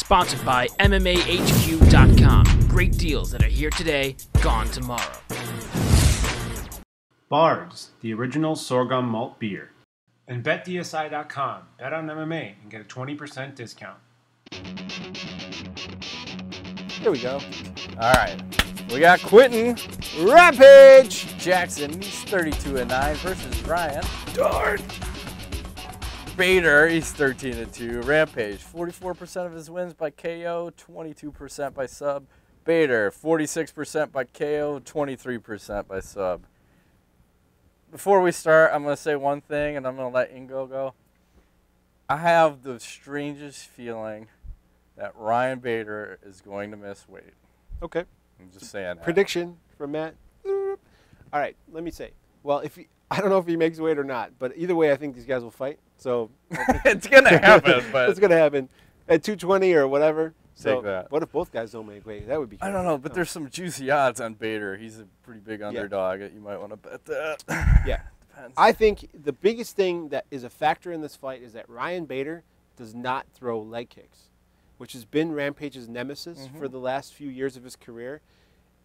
Sponsored by MMAHQ.com. Great deals that are here today, gone tomorrow. Bard's, the original sorghum malt beer. And BetDSI.com. Bet on MMA and get a 20% discount. Here we go. All right. We got Quentin Rampage Jackson. He's 32-9 versus Ryan. Darn. Bader, he's 13-2. Rampage, 44% of his wins by KO, 22% by sub. Bader, 46% by KO, 23% by sub. Before we start, I'm going to say one thing, and I'm going to let Ingo go. I have the strangest feeling that Ryan Bader is going to miss weight. Okay. I'm just saying that. Prediction from Matt. All right, let me say. Well, I don't know if he makes weight or not, but either way, I think these guys will fight. So it's going to happen. But it's going to happen at 220 or whatever. So take that. What if both guys don't make weight? That would be crazy. I don't know, but there's some juicy odds on Bader. He's a pretty big underdog. You might want to bet that. Yeah. Depends. I think the biggest thing that is a factor in this fight is that Ryan Bader does not throw leg kicks, which has been Rampage's nemesis for the last few years of his career.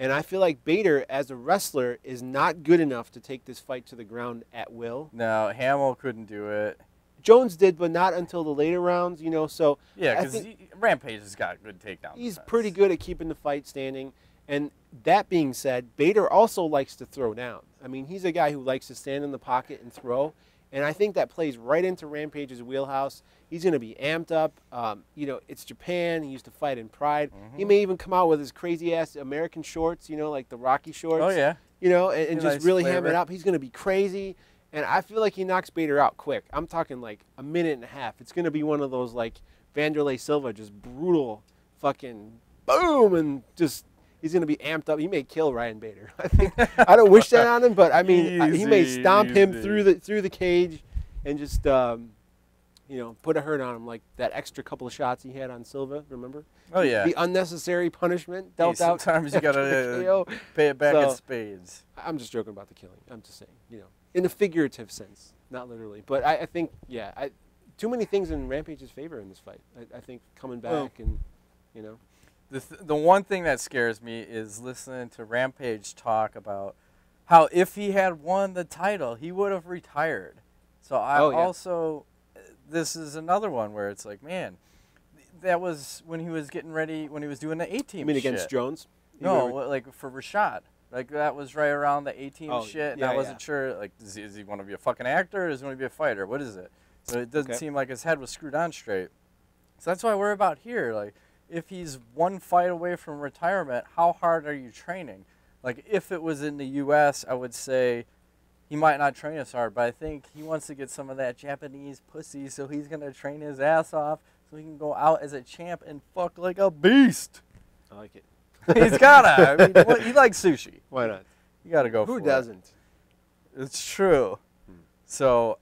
And I feel like Bader, as a wrestler, is not good enough to take this fight to the ground at will. No, Hamill couldn't do it. Jones did, but not until the later rounds, you know. So yeah, because Rampage has got good takedown He's defense. pretty good at keeping the fight standing. And that being said, Bader also likes to throw down. I mean, he's a guy who likes to stand in the pocket and throw. And I think that plays right into Rampage's wheelhouse. He's going to be amped up. You know, it's Japan. He used to fight in Pride. He may even come out with his crazy-ass American shorts, you know, like the Rocky shorts. Oh, yeah. You know, and just nice really flavor. ham it up. He's going to be crazy. And I feel like he knocks Bader out quick. I'm talking like a minute and a half. It's going to be one of those like Vanderlei Silva, just brutal fucking boom, and just he's going to be amped up. He may kill Ryan Bader. I don't wish that on him, but I mean, he may stomp him through the cage and just you know, put a hurt on him, like that extra couple of shots he had on Silva, remember? Oh, yeah. The unnecessary punishment dealt out. Sometimes you got to pay it back in spades. I'm just joking about the killing. I'm just saying, you know, in a figurative sense, not literally. But I think, yeah, too many things in Rampage's favor in this fight. I think coming back and, you know. The one thing that scares me is listening to Rampage talk about how if he had won the title, he would have retired. So also, this is another one where it's like, man, that was when he was getting ready, when he was doing the A-team You mean shit. against Jones? No, like for Rashad. Like that was right around the A-team shit, and yeah, I wasn't sure, like, does he want to be a fucking actor or does he want to be a fighter? What is it? So it doesn't seem like his head was screwed on straight. So that's why we're about here. Like, if he's one fight away from retirement, how hard are you training? Like, if it was in the U.S., I would say he might not train as hard, but I think he wants to get some of that Japanese pussy, so he's going to train his ass off so he can go out as a champ and fuck like a beast. I like it. He's gotta. I mean, he likes sushi. Why not? You gotta go for it. Who doesn't? It's true. So,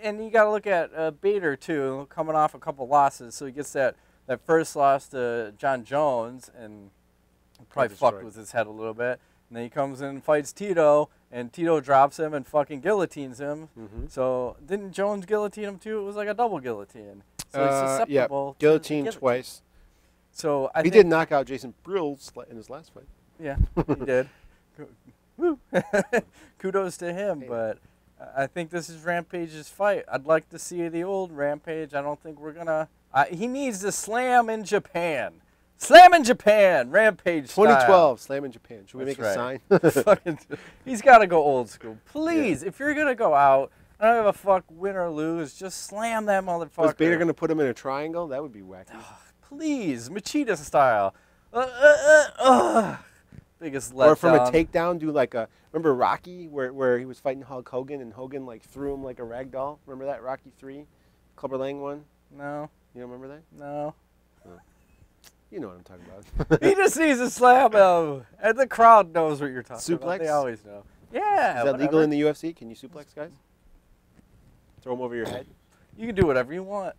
and you gotta look at Bader, too, coming off a couple losses. So he gets that first loss to John Jones, and probably fucked with his head a little bit. And then he comes in and fights Tito, and Tito drops him and fucking guillotines him. So didn't Jones guillotine him, too? It was like a double guillotine. So he's susceptible. Yeah, guillotine twice. So he did knock out Jason Brill in his last fight. Yeah, he did. Woo. Kudos to him, but I think this is Rampage's fight. I'd like to see the old Rampage. I don't think we're going to... he needs to slam in Japan. Slam in Japan, Rampage 2012, slam in Japan. Should we That's make a sign? He's got to go old school. Please, if you're going to go out, I don't give a fuck, win or lose, just slam that motherfucker. Was Bader going to put him in a triangle? That would be wacky. Please, Machida style. Biggest letdown. Or from a takedown, do like a, remember Rocky, where he was fighting Hulk Hogan, and Hogan like threw him like a rag doll? Remember that, Rocky 3? Clubber Lang one? No. You don't remember that? No. Oh. You know what I'm talking about. He just needs to slam him, and the crowd knows what you're talking about. Suplex? They always know. Yeah. Is that legal in the UFC? Can you suplex guys? Throw them over your head? You can do whatever you want.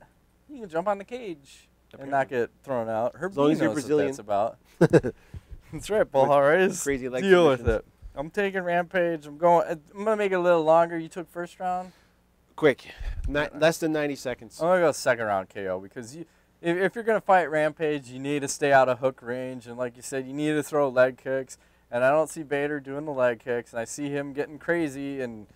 You can jump on the cage and not get thrown out. Herb long as you're knows Brazilian. what that's about. That's right, Bull. All right. Crazy leg deal with submissions. it. I'm taking Rampage. I'm going to make it a little longer. You took first round? Quick. Less than 90 seconds. I'm going to go second round KO because if you're going to fight Rampage, you need to stay out of hook range. And like you said, you need to throw leg kicks. And I don't see Bader doing the leg kicks. And I see him getting crazy and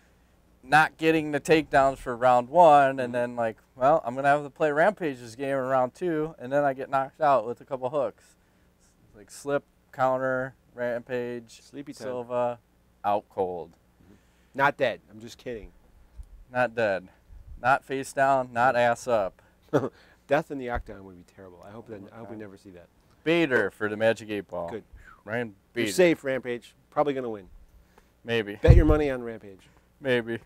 not getting the takedowns for round 1. And then like, well, I'm going to have to play Rampage's game in round 2. And then I get knocked out with a couple hooks. Like slip, counter, Rampage, Sleepy time. Silva, out cold. Not dead. I'm just kidding. Not dead. Not face down, not ass up. Death in the octagon would be terrible. I hope we never see that. Bader for the Magic 8 Ball. Good. Ryan Bader. You're safe, Rampage. Probably going to win. Maybe. Bet your money on Rampage. Maybe.